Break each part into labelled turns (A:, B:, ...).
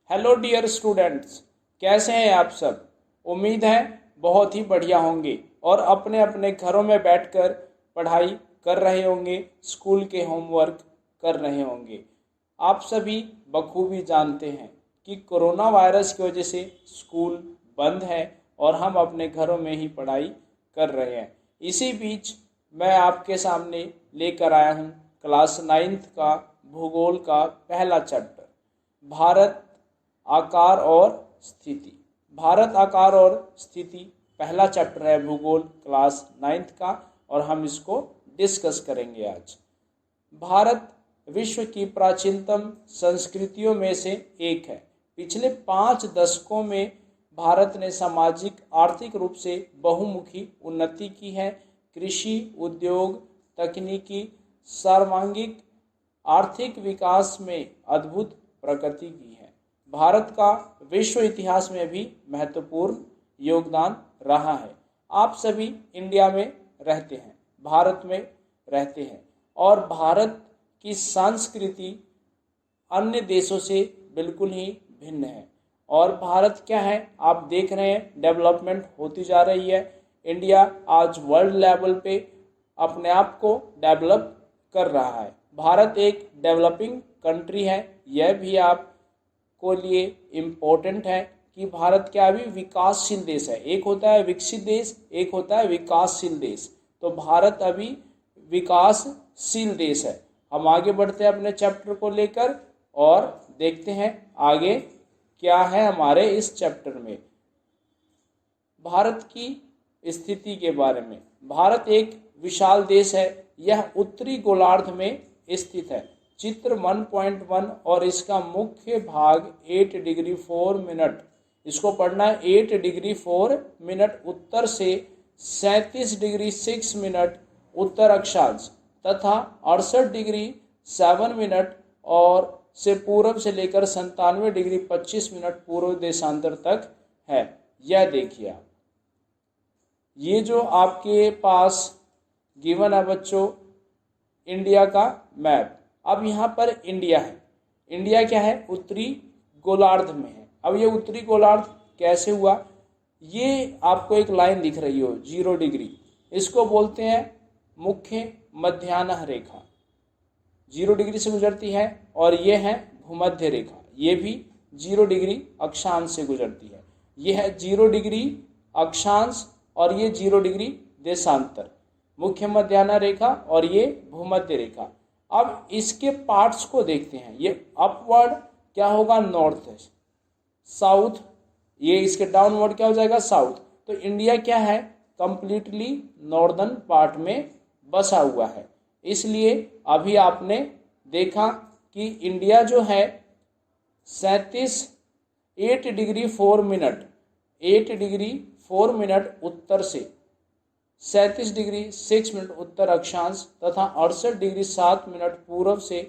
A: Hello dear students, कैसे हैं आप सब। उम्मीद है बहुत ही बढ़िया होंगे और अपने अपने घरों में बैठकर पढ़ाई कर रहे होंगे, स्कूल के होमवर्क कर रहे होंगे। आप सभी बखूबी जानते हैं कि कोरोना वायरस की वजह से स्कूल बंद है और हम अपने घरों में ही पढ़ाई कर रहे हैं। इसी बीच मैं आपके सामने लेकर आया हूँ क्लास 9th का भूगोल का पहला चैप्टर, भारत आकार और स्थिति। भारत आकार और स्थिति पहला चैप्टर है भूगोल क्लास 9th का और हम इसको डिस्कस करेंगे आज। भारत विश्व की प्राचीनतम संस्कृतियों में से एक है। पिछले 5 दशकों में भारत ने सामाजिक आर्थिक रूप से बहुमुखी उन्नति की है। कृषि, उद्योग, तकनीकी, सर्वांगीण आर्थिक विकास में अद्भुत प्रगति की है। भारत का विश्व इतिहास में भी महत्वपूर्ण योगदान रहा है। आप सभी इंडिया में रहते हैं, भारत में रहते हैं और भारत की संस्कृति अन्य देशों से बिल्कुल ही भिन्न है। और भारत क्या है, आप देख रहे हैं डेवलपमेंट होती जा रही है। इंडिया आज वर्ल्ड लेवल पे अपने आप को डेवलप कर रहा है। भारत एक डेवलपिंग कंट्री है। यह भी आप को लिए इम्पोर्टेंट है कि भारत क्या अभी विकासशील देश है। एक होता है विकसित देश, एक होता है विकासशील देश। तो भारत अभी विकासशील देश है। हम आगे बढ़ते हैं अपने चैप्टर को लेकर और देखते हैं आगे क्या है हमारे इस चैप्टर में। भारत की स्थिति के बारे में। भारत एक विशाल देश है। यह उत्तरी गोलार्ध में स्थित है। चित्र 1.1 और इसका मुख्य भाग 8 डिग्री 4 मिनट, इसको पढ़ना है 8 डिग्री 4 मिनट उत्तर से 37 डिग्री 6 मिनट उत्तर अक्षांश तथा 68 डिग्री 7 मिनट और से पूर्व से लेकर 97 डिग्री 25 मिनट पूर्व देशांतर तक है। यह देखिए आप, ये जो आपके पास गिवन है बच्चों इंडिया का मैप। अब यहाँ पर इंडिया है। इंडिया क्या है, उत्तरी गोलार्ध में है। अब ये उत्तरी गोलार्ध कैसे हुआ, ये आपको एक लाइन दिख रही हो 0 डिग्री, इसको बोलते हैं मुख्य मध्याह्न रेखा। 0 डिग्री से गुजरती है और ये है भूमध्य रेखा, ये भी 0 डिग्री अक्षांश से गुजरती है। ये है 0 डिग्री अक्षांश और ये 0 डिग्री देशांतर, मुख्य मध्याह्न रेखा और ये भूमध्य रेखा। अब इसके पार्ट्स को देखते हैं। ये अपवर्ड क्या होगा, नॉर्थ है, साउथ ये इसके डाउनवर्ड क्या हो जाएगा, साउथ। तो इंडिया क्या है, कंप्लीटली नॉर्दर्न पार्ट में बसा हुआ है। इसलिए अभी आपने देखा कि इंडिया जो है 8 डिग्री 4 मिनट 8 डिग्री 4 मिनट उत्तर से 37 डिग्री 6 मिनट उत्तर अक्षांश तथा 68 डिग्री 7 मिनट पूर्व से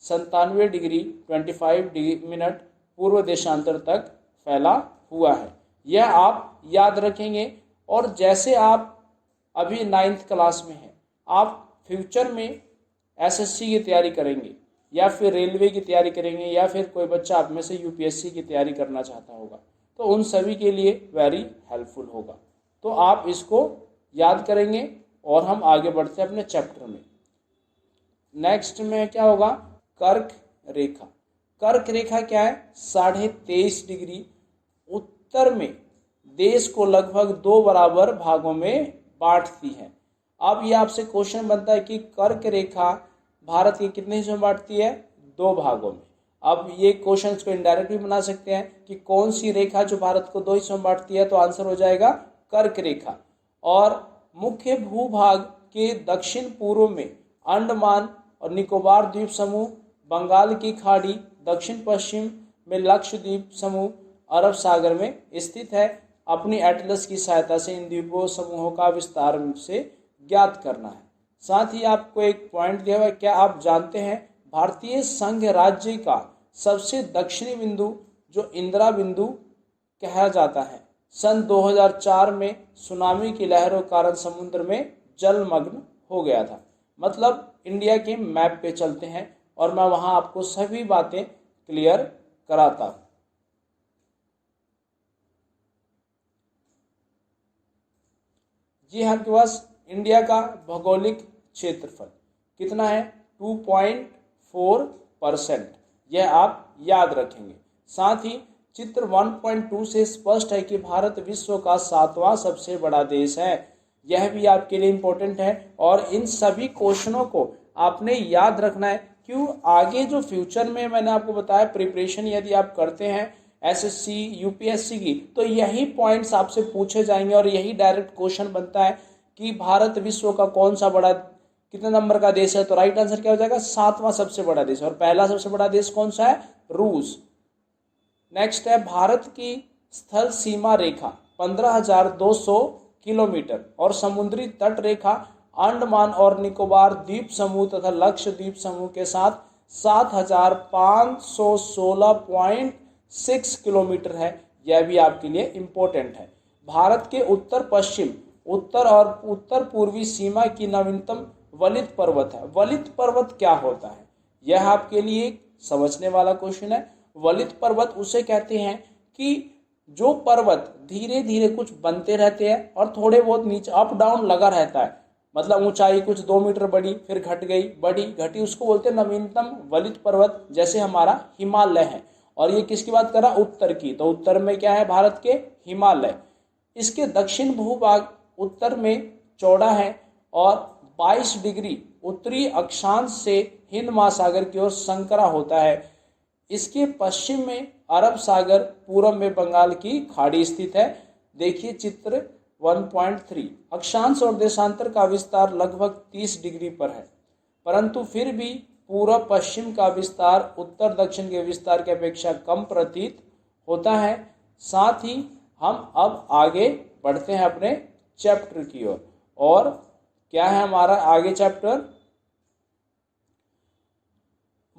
A: 97 डिग्री 25 मिनट पूर्व देशांतर तक फैला हुआ है। यह आप याद रखेंगे। और जैसे आप अभी 9th क्लास में हैं, आप फ्यूचर में एसएससी की तैयारी करेंगे या फिर रेलवे की तैयारी करेंगे या फिर कोई बच्चा आप में से यूपीएससी की तैयारी करना चाहता होगा, तो उन सभी के लिए वेरी हेल्पफुल होगा। तो आप इसको याद करेंगे और हम आगे बढ़ते हैं अपने चैप्टर में। नेक्स्ट में क्या होगा, कर्क रेखा। कर्क रेखा क्या है, 23.5 डिग्री उत्तर में देश को लगभग 2 बराबर भागों में बांटती है। अब ये आपसे क्वेश्चन बनता है कि कर्क रेखा भारत के कितने हिस्सों में बांटती है, 2 भागों में। अब ये क्वेश्चन को इनडायरेक्ट भी बना सकते हैं कि कौन सी रेखा जो भारत को 2 हिस्सों में बांटती है, तो आंसर हो जाएगा कर्क रेखा। और मुख्य भूभाग के दक्षिण पूर्व में अंडमान और निकोबार द्वीप समूह, बंगाल की खाड़ी, दक्षिण पश्चिम में लक्षद्वीप समूह अरब सागर में स्थित है। अपनी एटलस की सहायता से इन द्वीपों समूहों का विस्तार से ज्ञात करना है। साथ ही आपको एक पॉइंट दिया हुआ है, क्या आप जानते हैं भारतीय संघ राज्य का सबसे दक्षिणी बिंदु जो इंदिरा बिंदु कहा जाता है, सन 2004 में सुनामी की लहरों के कारण समुद्र में जलमग्न हो गया था। मतलब इंडिया के मैप पे चलते हैं और मैं वहाँ आपको सभी बातें क्लियर कराता हूँ। ये है आपके पास इंडिया का भौगोलिक क्षेत्रफल कितना है 2.4%। यह आप याद रखेंगे। साथ ही चित्र 1.2 से स्पष्ट है कि भारत विश्व का 7वां सबसे बड़ा देश है। यह भी आपके लिए इम्पोर्टेंट है और इन सभी क्वेश्चनों को आपने याद रखना है। क्यों, आगे जो फ्यूचर में मैंने आपको बताया प्रिपरेशन यदि आप करते हैं एसएससी यूपीएससी की, तो यही पॉइंट्स आपसे पूछे जाएंगे और यही डायरेक्ट क्वेश्चन बनता है कि भारत विश्व का कौन सा बड़ा कितने नंबर का देश है। तो राइट आंसर क्या हो जाएगा 7वां सबसे बड़ा देश। और पहला सबसे बड़ा देश कौन सा है, रूस। नेक्स्ट है भारत की स्थल सीमा रेखा 15,200 किलोमीटर और समुद्री तट रेखा अंडमान और निकोबार द्वीप समूह तथा लक्षद्वीप समूह के साथ 7,516.6 किलोमीटर है। यह भी आपके लिए इम्पोर्टेंट है। भारत के उत्तर पश्चिम, उत्तर और उत्तर पूर्वी सीमा की नवीनतम वलित पर्वत है। वलित पर्वत क्या होता है, यह आपके लिए समझने वाला क्वेश्चन है। वलित पर्वत उसे कहते हैं कि जो पर्वत धीरे धीरे कुछ बनते रहते हैं और थोड़े बहुत नीचे अप डाउन लगा रहता है, मतलब ऊंचाई कुछ 2 मीटर बढ़ी फिर घट गई बढ़ी घटी, उसको बोलते हैं नवीनतम वलित पर्वत। जैसे हमारा हिमालय है, और ये किसकी बात कर रहा, उत्तर की, तो उत्तर में क्या है भारत के हिमालय। इसके दक्षिण भूभाग उत्तर में चौड़ा है और 22 डिग्री उत्तरी अक्षांश से हिंद महासागर की ओर संकरा होता है। इसके पश्चिम में अरब सागर, पूर्व में बंगाल की खाड़ी स्थित है। देखिए चित्र 1.3। अक्षांश और देशांतर का विस्तार लगभग 30 डिग्री पर है, परंतु फिर भी पूर्व पश्चिम का विस्तार उत्तर दक्षिण के विस्तार की अपेक्षा कम प्रतीत होता है। साथ ही हम अब आगे बढ़ते हैं अपने चैप्टर की ओर। और क्या है हमारा आगे चैप्टर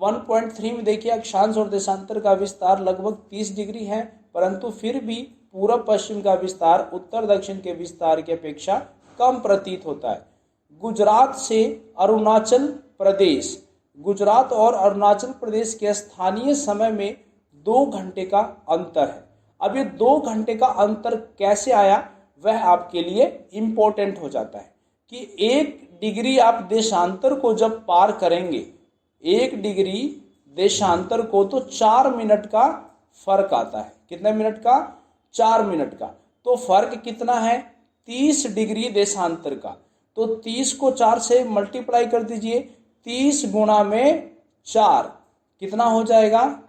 A: 1.3 में देखिए अक्षांश और देशांतर का विस्तार लगभग 30 डिग्री है, परंतु फिर भी पूर्व पश्चिम का विस्तार उत्तर दक्षिण के विस्तार की अपेक्षा कम प्रतीत होता है। गुजरात से अरुणाचल प्रदेश, गुजरात और अरुणाचल प्रदेश के स्थानीय समय में 2 घंटे का अंतर है। अब ये 2 घंटे का अंतर कैसे आया वह आपके लिए इम्पोर्टेंट हो जाता है कि 1 डिग्री आप देशांतर को जब पार करेंगे, 1 डिग्री देशांतर को, तो 4 मिनट का फर्क आता है। कितने मिनट का, 4 मिनट का। तो फर्क कितना है 30 डिग्री देशांतर का। तो 30 को 4 से मल्टीप्लाई कर दीजिए, 30 गुणा में 4 कितना हो जाएगा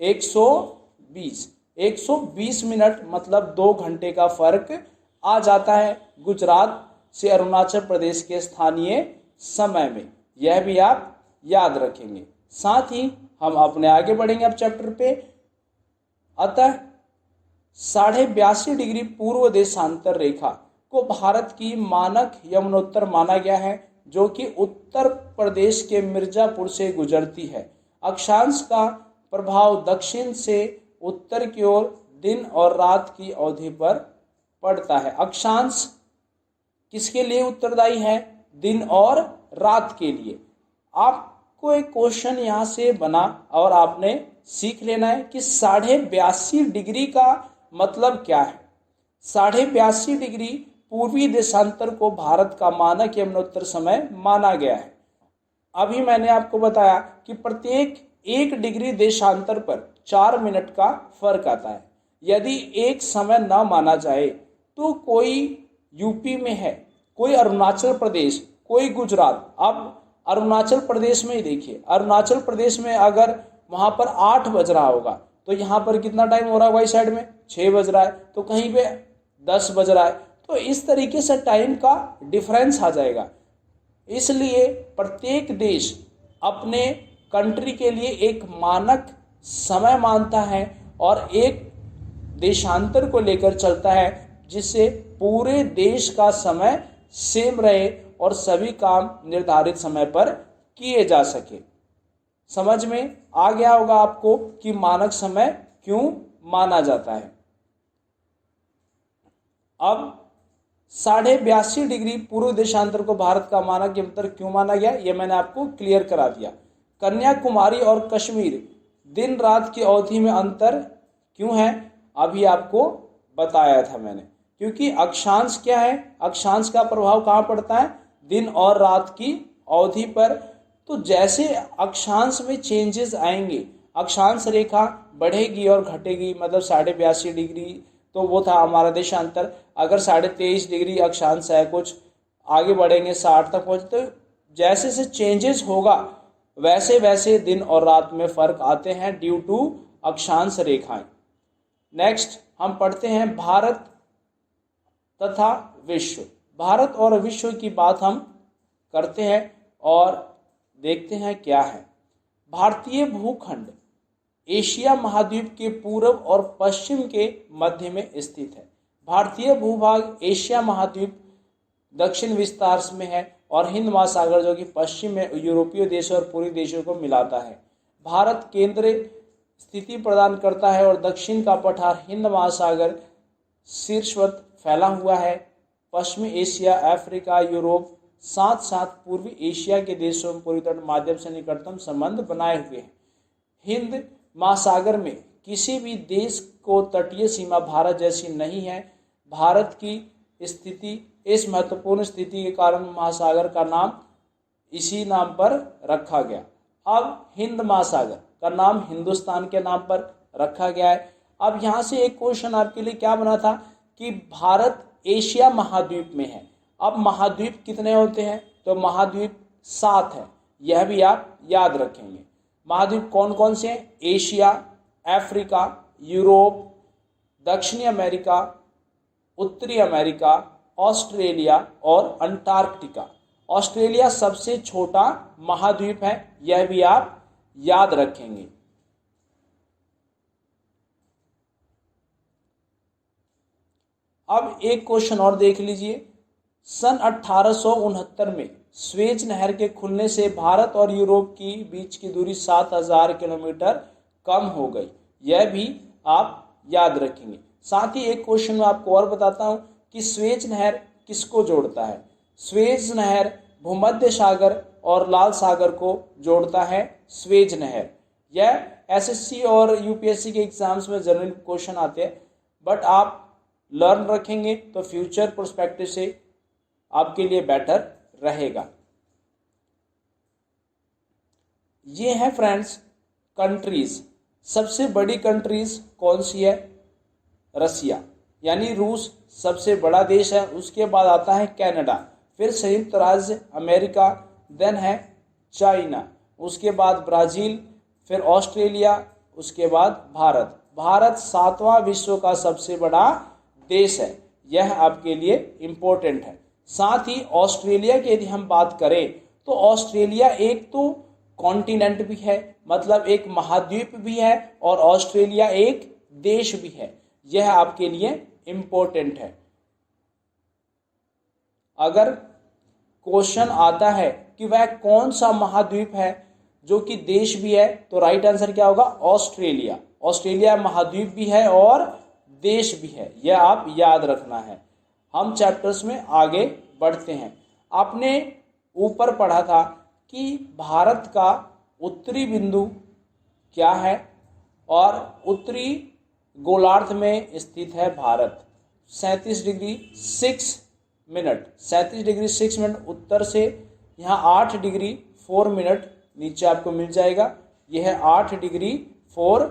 A: 120। 120 मिनट मतलब 2 घंटे का फर्क आ जाता है गुजरात से अरुणाचल प्रदेश के स्थानीय समय में। यह भी आप याद रखेंगे। साथ ही हम अपने आगे बढ़ेंगे अब चैप्टर पे। अतः 82.5 डिग्री पूर्व देशांतर रेखा को भारत की मानक यमुनोत्तर माना गया है, जो कि उत्तर प्रदेश के मिर्जापुर से गुजरती है। अक्षांश का प्रभाव दक्षिण से उत्तर की ओर दिन और रात की अवधि पर पड़ता है। अक्षांश किसके लिए उत्तरदायी है, दिन और रात के लिए। आपको एक क्वेश्चन यहाँ से बना और आपने सीख लेना है कि 82.5 डिग्री का मतलब क्या है। 82.5 डिग्री पूर्वी देशांतर को भारत का मानक यमुनोत्तर समय माना गया है। अभी मैंने आपको बताया कि प्रत्येक 1 डिग्री देशांतर पर 4 मिनट का फर्क आता है। यदि एक समय न माना जाए तो कोई यूपी में है, कोई अरुणाचल प्रदेश, कोई गुजरात। अब अरुणाचल प्रदेश में ही देखिए, अरुणाचल प्रदेश में अगर वहाँ पर 8 बज रहा होगा तो यहाँ पर कितना टाइम हो रहा है, वाई साइड में 6 बज रहा है, तो कहीं पे 10 बज रहा है। तो इस तरीके से टाइम का डिफरेंस आ जाएगा। इसलिए प्रत्येक देश अपने कंट्री के लिए एक मानक समय मानता है और एक देशांतर को लेकर चलता है, जिससे पूरे देश का समय सेम रहे और सभी काम निर्धारित समय पर किए जा सके। समझ में आ गया होगा आपको कि मानक समय क्यों माना जाता है। अब 82.5 डिग्री पूर्व देशांतर को भारत का मानक यमुनोत्तर क्यों माना गया, यह मैंने आपको क्लियर करा दिया। कन्याकुमारी और कश्मीर दिन रात की अवधि में अंतर क्यों है, अभी आपको बताया था मैंने, क्योंकि अक्षांश क्या है, अक्षांश का प्रभाव कहाँ पड़ता है, दिन और रात की अवधि पर। तो जैसे अक्षांश में चेंजेस आएंगे, अक्षांश रेखा बढ़ेगी और घटेगी, मतलब 82.5 डिग्री तो वो था हमारा देशांतर, अगर 23.5 डिग्री अक्षांश है, कुछ आगे बढ़ेंगे 60 तक पहुँचे, तो जैसे जैसे चेंजेस होगा वैसे वैसे दिन और रात में फर्क आते हैं ड्यू टू अक्षांश रेखाएं। नेक्स्ट हम पढ़ते हैं भारत तथा विश्व। भारत और विश्व की बात हम करते हैं और देखते हैं क्या है। भारतीय भूखंड एशिया महाद्वीप के पूर्व और पश्चिम के मध्य में स्थित है। भारतीय भूभाग एशिया महाद्वीप दक्षिण विस्तार में है और हिंद महासागर जो कि पश्चिम में यूरोपीय देशों और पूर्वी देशों को मिलाता है। भारत केंद्रीय स्थिति प्रदान करता है और दक्षिण का पठार हिंद महासागर शीर्षवत फैला हुआ है। पश्चिमी एशिया, अफ्रीका, यूरोप साथ साथ पूर्वी एशिया के देशों में पूर्वी तट माध्यम से निकटतम संबंध बनाए हुए हैं। हिंद महासागर में किसी भी देश को तटीय सीमा भारत जैसी नहीं है। भारत की स्थिति, इस महत्वपूर्ण स्थिति के कारण महासागर का नाम इसी नाम पर रखा गया। अब हिंद महासागर का नाम हिंदुस्तान के नाम पर रखा गया है। अब यहाँ से एक क्वेश्चन आपके लिए क्या बना था कि भारत एशिया महाद्वीप में है। अब महाद्वीप कितने होते हैं, तो महाद्वीप 7 है, यह भी आप याद रखेंगे। महाद्वीप कौन कौन से हैं, एशिया, अफ्रीका, यूरोप, दक्षिणी अमेरिका, उत्तरी अमेरिका, ऑस्ट्रेलिया और अंटार्कटिका। ऑस्ट्रेलिया सबसे छोटा महाद्वीप है, यह भी आप याद रखेंगे। अब एक क्वेश्चन और देख लीजिए। सन 1869 में स्वेज नहर के खुलने से भारत और यूरोप की बीच की दूरी 7000 किलोमीटर कम हो गई, यह भी आप याद रखेंगे। साथ ही एक क्वेश्चन में आपको और बताता हूं कि स्वेज नहर किसको जोड़ता है। स्वेज नहर भूमध्य सागर और लाल सागर को जोड़ता है। स्वेज नहर यह एसएससी और यूपीएससी के एग्जाम्स में जनरल क्वेश्चन आते हैं, बट आप लर्न रखेंगे तो फ्यूचर पर्सपेक्टिव से आपके लिए बेटर रहेगा। ये है फ्रेंड्स कंट्रीज। सबसे बड़ी कंट्रीज कौन सी है, रसिया यानी रूस सबसे बड़ा देश है। उसके बाद आता है कनाडा, फिर संयुक्त राज्य अमेरिका, देन है चाइना, उसके बाद ब्राजील, फिर ऑस्ट्रेलिया, उसके बाद भारत। भारत 7वां विश्व का सबसे बड़ा देश है, यह आपके लिए इम्पोर्टेंट है। साथ ही ऑस्ट्रेलिया की यदि हम बात करें तो ऑस्ट्रेलिया एक तो कॉन्टिनेंट भी है, मतलब एक महाद्वीप भी है, और ऑस्ट्रेलिया एक देश भी है, यह आपके लिए इम्पोर्टेंट है। अगर क्वेश्चन आता है कि वह कौन सा महाद्वीप है जो कि देश भी है, तो राइट आंसर क्या होगा, ऑस्ट्रेलिया। ऑस्ट्रेलिया महाद्वीप भी है और देश भी है, यह आप याद रखना है। हम चैप्टर्स में आगे बढ़ते हैं। आपने ऊपर पढ़ा था कि भारत का उत्तरी बिंदु क्या है, और उत्तरी गोलार्ध में स्थित है Bharat. 37 degree 6 minute, 37 degree 6 minute उत्तर से, यहाँ 8 डिग्री 4 मिनट नीचे आपको मिल जाएगा। यह 8 डिग्री 4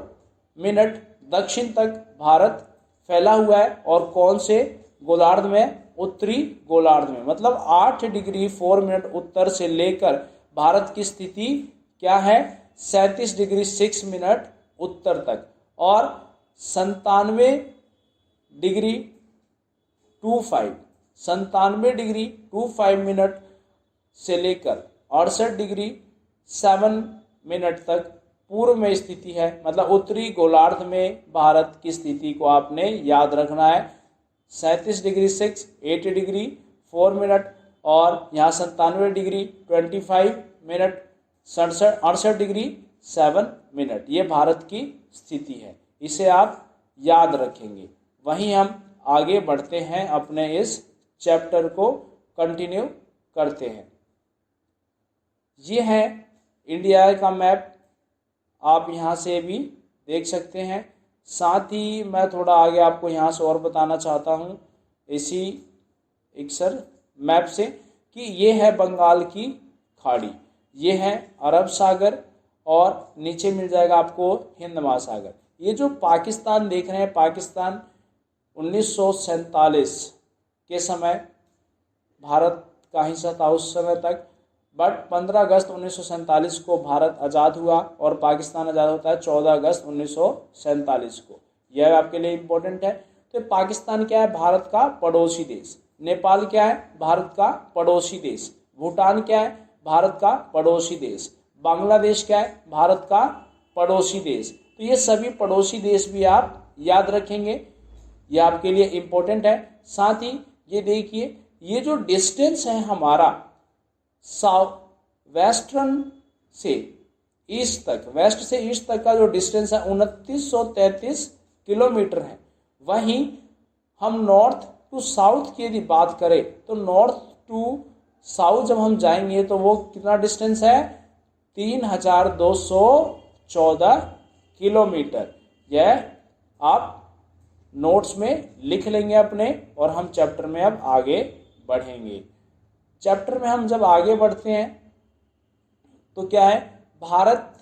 A: मिनट दक्षिण तक भारत फैला हुआ है, और कौन से गोलार्ध में, उत्तरी गोलार्ध में। मतलब 8 डिग्री 4 मिनट उत्तर से लेकर भारत की स्थिति क्या है, 37 डिग्री 6 मिनट उत्तर तक, और 97 डिग्री 25 मिनट से लेकर 68 डिग्री 7 मिनट तक पूर्व में स्थिति है। मतलब उत्तरी गोलार्ध में भारत की स्थिति को आपने याद रखना है। 37 डिग्री 6 8 डिग्री 4 मिनट, और यहाँ 97 डिग्री 25 मिनट 68 डिग्री 7 मिनट, ये भारत की स्थिति है, इसे आप याद रखेंगे। वहीं हम आगे बढ़ते हैं, अपने इस चैप्टर को कंटिन्यू करते हैं। ये है इंडिया का मैप, आप यहाँ से भी देख सकते हैं। साथ ही मैं थोड़ा आगे आपको यहाँ से और बताना चाहता हूँ। इसी एक सर मैप से कि ये है बंगाल की खाड़ी, ये है अरब सागर और नीचे मिल जाएगा आपको हिंद महासागर। ये जो पाकिस्तान देख रहे हैं, पाकिस्तान 1947 के समय भारत का हिस्सा था उस समय तक, बट 15 अगस्त 1947 को भारत आज़ाद हुआ और पाकिस्तान आज़ाद होता है 14 अगस्त 1947 को। यह आपके लिए इम्पोर्टेंट है। तो पाकिस्तान क्या है? भारत का पड़ोसी देश। नेपाल क्या है? भारत का पड़ोसी देश। भूटान क्या है? भारत का पड़ोसी देश। बांग्लादेश क्या है? भारत का पड़ोसी देश। तो ये सभी पड़ोसी देश भी आप याद रखेंगे, ये आपके लिए इम्पोर्टेंट है। साथ ही ये देखिए, ये जो डिस्टेंस है हमारा वेस्टर्न से ईस्ट तक, वेस्ट से ईस्ट तक का जो डिस्टेंस है 2933 किलोमीटर है। वहीं हम नॉर्थ टू साउथ की यदि बात करें तो नॉर्थ टू साउथ जब हम जाएंगे तो वो कितना डिस्टेंस है? 3214 किलोमीटर। यह आप नोट्स में लिख लेंगे अपने, और हम चैप्टर में अब आगे बढ़ेंगे। चैप्टर में हम जब आगे बढ़ते हैं तो क्या है? भारत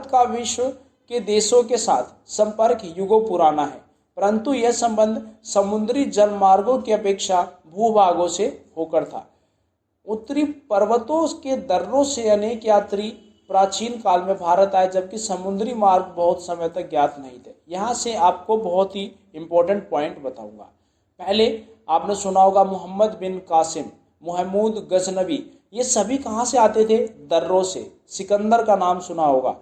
A: का विश्व के देशों के साथ संपर्क युगों पुराना है, परंतु यह संबंध समुद्री जलमार्गों की अपेक्षा भूभागों से होकर था। उत्तरी पर्वतों के दर्रों से अनेक यात्री प्राचीन काल में भारत आए, जबकि समुद्री मार्ग बहुत समय तक ज्ञात नहीं थे। यहाँ से आपको बहुत ही इंपॉर्टेंट पॉइंट बताऊंगा। पहले आपने सुना होगा मोहम्मद बिन कासिम, महमूद गजनवी, ये सभी कहाँ से आते थे? दर्रों से। सिकंदर का नाम सुना होगा,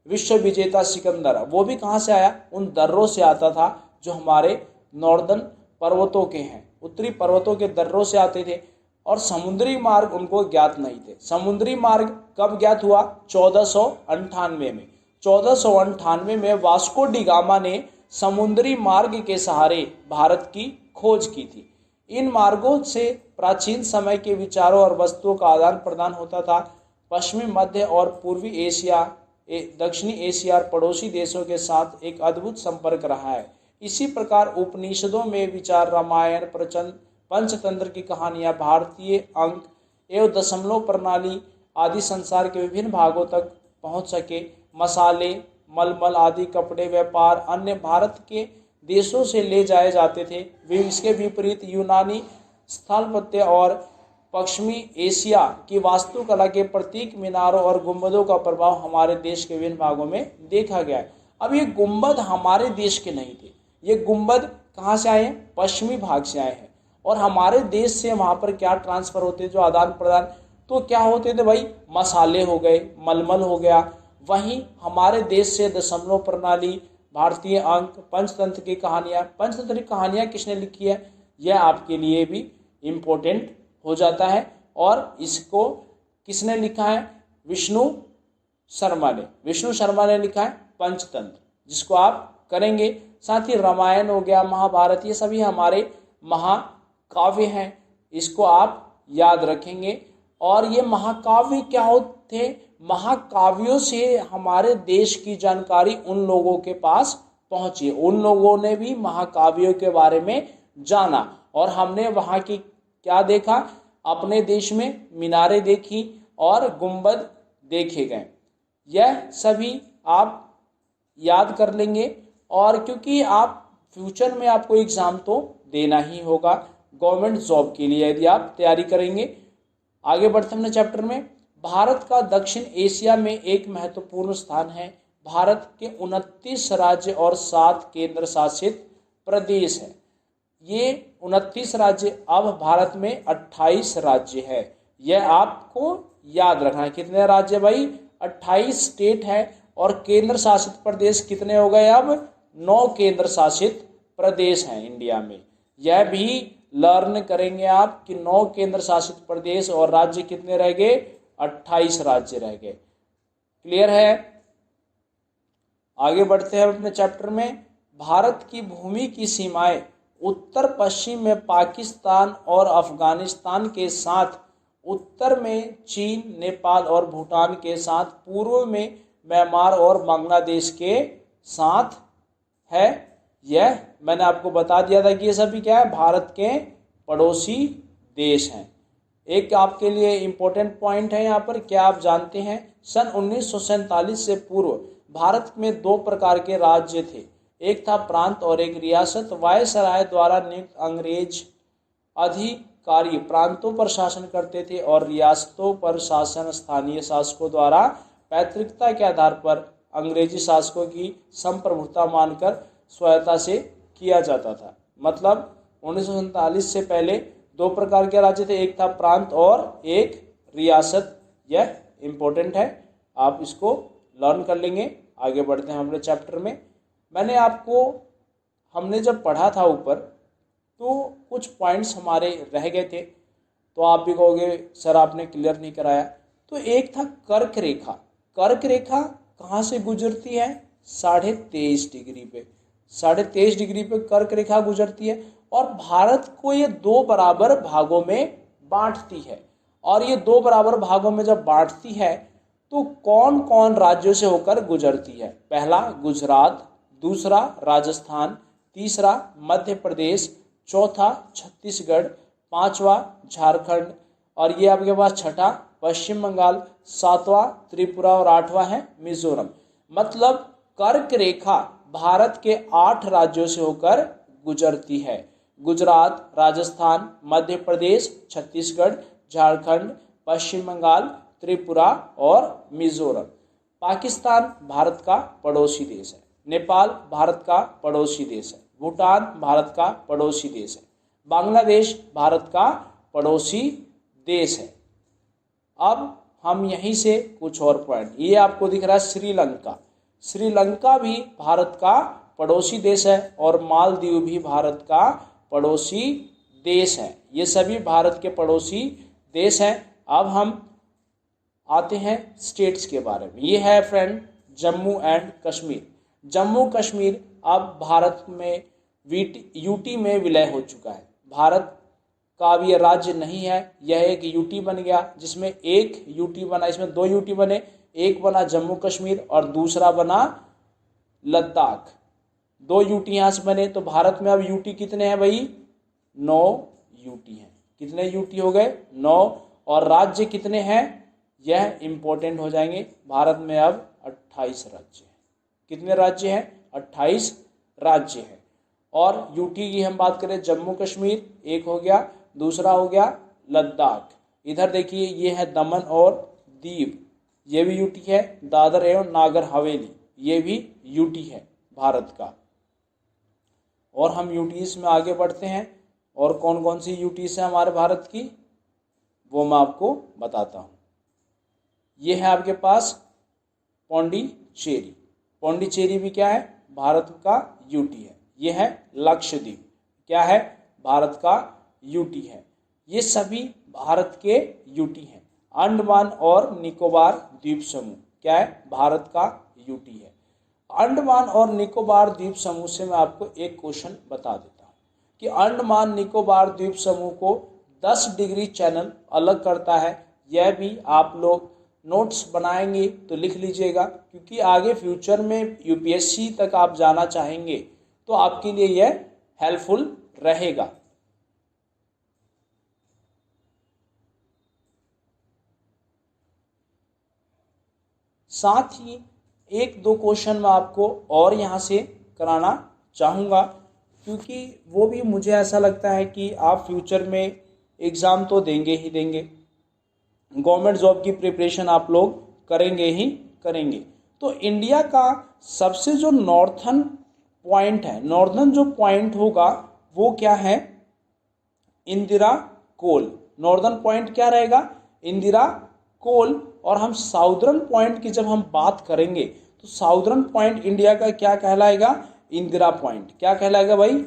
A: विश्व विजेता सिकंदर, वो भी कहाँ से आया? उन दर्रों से आता था जो हमारे नॉर्दर्न पर्वतों के हैं, उत्तरी पर्वतों के दर्रों से आते थे। और समुद्री मार्ग उनको ज्ञात नहीं थे। समुद्री मार्ग कब ज्ञात हुआ? 1498 में। 1498 में वास्को डी गामा ने समुद्री मार्ग के सहारे भारत की खोज की थी। इन मार्गों से प्राचीन समय के विचारों और वस्तुओं का आदान प्रदान होता था। पश्चिमी, मध्य और पूर्वी एशिया, दक्षिणी एशिया और पड़ोसी देशों के साथ एक अद्भुत संपर्क रहा है। इसी प्रकार उपनिषदों में विचार, रामायण, पंचतंत्र की कहानियाँ, भारतीय अंक एवं दशमलव प्रणाली आदि संसार के विभिन्न भागों तक पहुँच सके। मसाले, मलमल आदि कपड़े, व्यापार अन्य भारत के देशों से ले जाए जाते थे। इसके विपरीत यूनानी स्थापत्य और पश्चिमी एशिया की वास्तुकला के प्रतीक मीनारों और गुंबदों का प्रभाव हमारे देश के विभिन्न भागों में देखा गया है। अब ये गुंबद हमारे देश के नहीं थे, ये गुंबद कहाँ से आए हैं? पश्चिमी भाग से आए हैं। और हमारे देश से वहाँ पर क्या ट्रांसफ़र होते, जो आदान प्रदान, तो क्या होते थे भाई? मसाले हो गए, मलमल हो गया। वहीं हमारे देश से दशमलव प्रणाली, भारतीय अंक, पंचतंत्र की कहानियाँ। पंचतंत्र की कहानियाँ किसने लिखी है? यह आपके लिए भी इम्पोर्टेंट हो जाता है। और इसको किसने लिखा है? विष्णु शर्मा ने लिखा है पंचतंत्र, जिसको आप करेंगे। साथ ही रामायण हो गया, महाभारत, ये सभी हमारे महाकाव्य हैं, इसको आप याद रखेंगे। और ये महाकाव्य क्या होते? महाकाव्यों से हमारे देश की जानकारी उन लोगों के पास पहुंची, उन लोगों ने भी महाकाव्यों के बारे में जाना, और हमने वहाँ की क्या देखा? अपने देश में मीनारें देखी और गुंबद देखे गए। यह सभी आप याद कर लेंगे। और क्योंकि आप फ्यूचर में आपको एग्ज़ाम तो देना ही होगा गवर्नमेंट जॉब के लिए, यदि आप तैयारी करेंगे। आगे बढ़ते हैं चैप्टर में। भारत का दक्षिण एशिया में एक महत्वपूर्ण स्थान है। भारत के 29 राज्य और 7 केंद्र शासित प्रदेश हैं। ये 29 राज्य, अब भारत में 28 राज्य है। यह आपको याद रखना है। कितने राज्य भाई? 28 स्टेट है। और केंद्र शासित प्रदेश कितने हो गए? अब 9 केंद्र शासित प्रदेश हैं इंडिया में। यह भी लर्न करेंगे आप कि 9 केंद्र शासित प्रदेश और राज्य कितने रह गए? 28 राज्य रह गए। क्लियर है? आगे बढ़ते हैं अपने चैप्टर में। भारत की भूमि की सीमाएं उत्तर पश्चिम में पाकिस्तान और अफगानिस्तान के साथ, उत्तर में चीन, नेपाल और भूटान के साथ, पूर्व में म्यांमार और बांग्लादेश के साथ है। यह मैंने आपको बता दिया था कि ये सभी क्या है, भारत के पड़ोसी देश हैं। एक आपके लिए इम्पोर्टेंट पॉइंट है यहाँ पर, क्या आप जानते हैं सन 1947 से पूर्व भारत में दो प्रकार के राज्य थे, एक था प्रांत और एक रियासत। वायसराय द्वारा नियुक्त अंग्रेज अधिकारी प्रांतों पर शासन करते थे और रियासतों पर शासन स्थानीय शासकों द्वारा पैतृकता के आधार पर अंग्रेजी शासकों की संप्रभुता मानकर स्वायत्ता से किया जाता था। मतलब 1947 से पहले दो प्रकार के राज्य थे, एक था प्रांत और एक रियासत। यह इम्पोर्टेंट है, आप इसको लर्न कर लेंगे। आगे बढ़ते हैं अपने चैप्टर में। हमने जब पढ़ा था ऊपर तो कुछ पॉइंट्स हमारे रह गए थे, तो आप भी कहोगे सर आपने क्लियर नहीं कराया। तो एक था कर्क रेखा। कर्क रेखा कहाँ से गुजरती है? 23.5 डिग्री पे। 23.5 डिग्री पे कर्क रेखा गुजरती है और भारत को ये दो बराबर भागों में बांटती है। और ये दो बराबर भागों में जब बांटती है तो कौन कौन राज्यों से होकर गुजरती है? पहला गुजरात, दूसरा राजस्थान, तीसरा मध्य प्रदेश, चौथा छत्तीसगढ़, पांचवा झारखंड और ये आपके पास छठा पश्चिम बंगाल, सातवां त्रिपुरा और आठवां है मिजोरम। मतलब कर्क रेखा भारत के 8 राज्यों से होकर गुजरती है। गुजरात, राजस्थान, मध्य प्रदेश, छत्तीसगढ़, झारखंड, पश्चिम बंगाल, त्रिपुरा और मिजोरम। पाकिस्तान भारत का पड़ोसी देश है। नेपाल भारत का पड़ोसी देश है। भूटान भारत का पड़ोसी देश है। बांग्लादेश भारत का पड़ोसी देश है। अब हम यहीं से कुछ और पॉइंट, ये आपको दिख रहा है श्रीलंका। श्रीलंका भी भारत का पड़ोसी देश है और मालदीव भी भारत का पड़ोसी देश है। ये सभी भारत के पड़ोसी देश हैं। अब हम आते हैं स्टेट्स के बारे में। ये है फ्रेंड जम्मू एंड कश्मीर। जम्मू कश्मीर अब भारत में यूटी में विलय हो चुका है। भारत का अब ये राज्य नहीं है, यह एक यूटी बन गया, जिसमें एक यूटी बना, इसमें 2 यूटी बने, एक बना जम्मू कश्मीर और दूसरा बना लद्दाख। 2 यूटी यहाँ से बने। तो भारत में अब यूटी कितने हैं भाई? 9 यूटी हैं। कितने यूटी हो गए? 9। और राज्य कितने हैं? यह इंपॉर्टेंट हो जाएंगे। भारत में अब 28 राज्य हैं। कितने राज्य हैं? 28 राज्य हैं। और यूटी की हम बात करें, जम्मू कश्मीर एक हो गया, दूसरा हो गया लद्दाख। इधर देखिए ये है दमन और दीव, ये भी यूटी है। दादर एवं नागर हवेली ये भी यूटी है भारत का। और हम यूटीज में आगे बढ़ते हैं और कौन कौन सी यूटीज है हमारे भारत की वो मैं आपको बताता हूँ। ये है आपके पास पौंडीचेरी। पौंडीचेरी भी क्या है? भारत का यूटी है। ये है लक्षद्वीप, क्या है? भारत का यूटी है। ये सभी भारत के यूटी हैं। अंडमान और निकोबार द्वीप समूह क्या है? भारत का यूटी है। अंडमान और निकोबार द्वीप समूह से मैं आपको एक क्वेश्चन बता देता हूँ कि अंडमान निकोबार द्वीप समूह को 10 डिग्री चैनल अलग करता है। यह भी आप लोग नोट्स बनाएंगे तो लिख लीजिएगा, क्योंकि आगे फ्यूचर में यूपीएससी तक आप जाना चाहेंगे तो आपके लिए यह हेल्पफुल रहेगा। साथ ही 1-2 क्वेश्चन मैं आपको और यहाँ से कराना चाहूँगा, क्योंकि वो भी मुझे ऐसा लगता है कि आप फ्यूचर में एग्ज़ाम तो देंगे ही देंगे, गवर्नमेंट जॉब की प्रिपरेशन आप लोग करेंगे ही करेंगे। तो इंडिया का सबसे जो नॉर्थन पॉइंट है, नॉर्दर्न जो पॉइंट होगा वो क्या है? इंदिरा कोल। नॉर्दर्न पॉइंट क्या रहेगा? इंदिरा कोल। और हम साउदर्न पॉइंट की जब हम बात करेंगे तो साउदर्न पॉइंट इंडिया का क्या कहलाएगा? इंदिरा पॉइंट। क्या कहलाएगा भाई?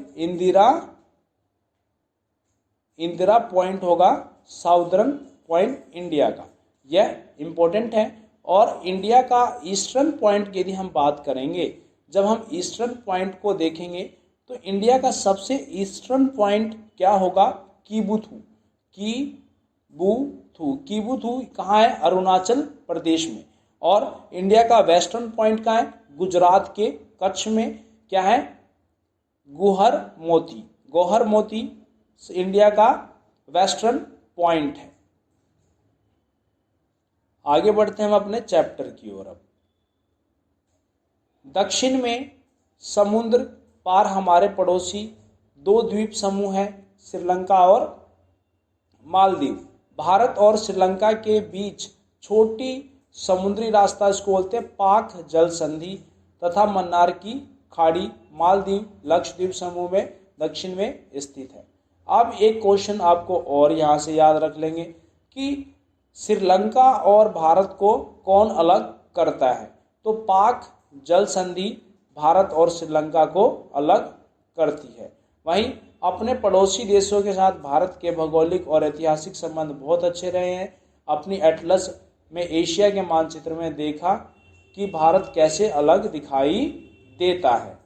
A: इंदिरा पॉइंट होगा साउदर्न पॉइंट इंडिया का। यह इंपॉर्टेंट है। और इंडिया का ईस्टर्न पॉइंट की यदि हम बात करेंगे, जब हम ईस्टर्न पॉइंट को देखेंगे तो इंडिया का सबसे ईस्टर्न पॉइंट क्या होगा? कीबुथु। कीबुथु कहाँ है? अरुणाचल प्रदेश में। और इंडिया का वेस्टर्न पॉइंट कहाँ है? गुजरात के कच्छ में। क्या है? गुहर मोती। गौहर मोती इंडिया का वेस्टर्न पॉइंट है। आगे बढ़ते हैं हम अपने चैप्टर की ओर। अब दक्षिण में समुद्र पार हमारे पड़ोसी दो द्वीप समूह हैं, श्रीलंका और मालदीव। भारत और श्रीलंका के बीच छोटी समुद्री रास्ता इसको बोलते हैं पाक जल संधि तथा मन्नार की खाड़ी मालदीव लक्षद्वीप समूह में दक्षिण में स्थित है। अब एक क्वेश्चन आपको और यहाँ से याद रख लेंगे कि श्रीलंका और भारत को कौन अलग करता है। तो पाक जल संधि भारत और श्रीलंका को अलग करती है। वहीं अपने पड़ोसी देशों के साथ भारत के भौगोलिक और ऐतिहासिक संबंध बहुत अच्छे रहे हैं। अपनी एटलस में एशिया के मानचित्र में देखा कि भारत कैसे अलग दिखाई देता है।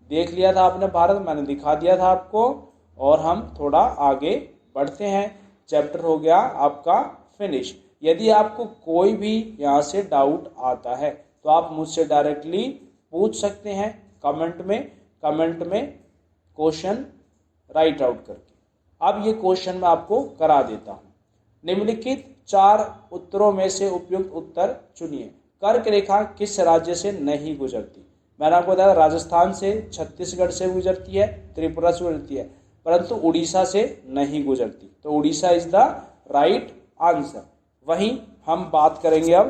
A: देख लिया था आपने भारत, मैंने दिखा दिया था आपको। और हम थोड़ा आगे बढ़ते हैं। चैप्टर हो गया आपका फिनिश। यदि आपको कोई भी यहाँ से डाउट आता है तो आप मुझसे डायरेक्टली पूछ सकते हैं कमेंट में क्वेश्चन राइट आउट करके। अब ये क्वेश्चन मैं आपको करा देता हूँ। निम्नलिखित 4 उत्तरों में से उपयुक्त उत्तर चुनिए। कर्क रेखा किस राज्य से नहीं गुजरती? मैंने आपको बताया राजस्थान से, छत्तीसगढ़ से गुजरती है, त्रिपुरा से गुजरती है, परंतु उड़ीसा से नहीं गुजरती। तो Orissa is the right answer. वहीं हम बात करेंगे अब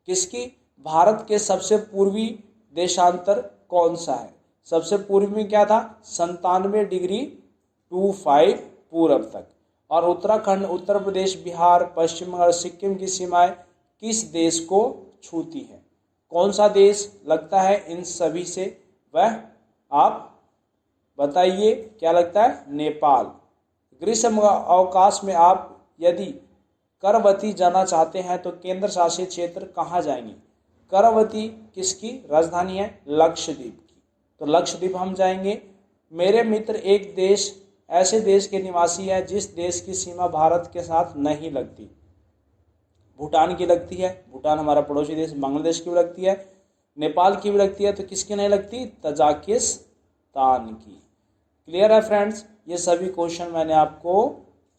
A: किसकी? भारत के सबसे पूर्वी देशांतर कौन सा है? सबसे पूर्वी में क्या था? 97 डिग्री 25 पूरब तक। और उत्तराखंड, उत्तर प्रदेश, बिहार, पश्चिम बंगाल, सिक्किम की सीमाएं किस देश को छूती है? कौन सा देश लगता है इन सभी से? वह आप बताइए, क्या लगता है? नेपाल। ग्रीष्म अवकाश में आप यदि करवती जाना चाहते हैं तो केंद्र शासित क्षेत्र कहाँ जाएंगे? करवती किसकी राजधानी है? लक्षद्वीप की। तो लक्षद्वीप हम जाएंगे। मेरे मित्र एक देश, ऐसे देश के निवासी है जिस देश की सीमा भारत के साथ नहीं लगती। भूटान की लगती है। भूटान हमारा पड़ोसी देश। बांग्लादेश की भी लगती है, नेपाल की भी लगती है। तो किसकी नहीं लगती? तजाकिस्तान की। क्लियर है फ्रेंड्स? ये सभी क्वेश्चन मैंने आपको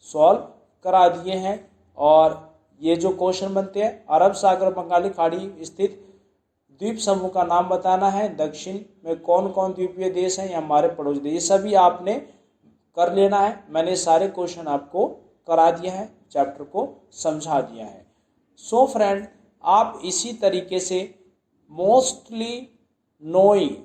A: सॉल्व करा दिए हैं। और ये जो क्वेश्चन बनते हैं, अरब सागर बंगाली खाड़ी स्थित द्वीप समूह का नाम बताना है। दक्षिण में कौन कौन द्वीपीय देश हैं, या हमारे पड़ोसी देश, ये सभी आपने कर लेना है। मैंने सारे क्वेश्चन आपको करा दिए हैं, चैप्टर को समझा दिया है। सो फ्रेंड, आप इसी तरीके से मोस्टली नोइंग,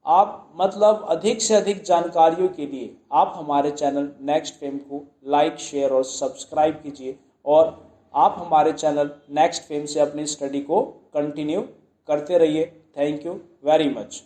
A: आप मतलब अधिक से अधिक जानकारियों के लिए आप हमारे चैनल नेक्स्ट फेम को लाइक, शेयर और सब्सक्राइब कीजिए। और आप हमारे चैनल नेक्स्ट फेम से अपनी स्टडी को कंटिन्यू करते रहिए। Thank you very much.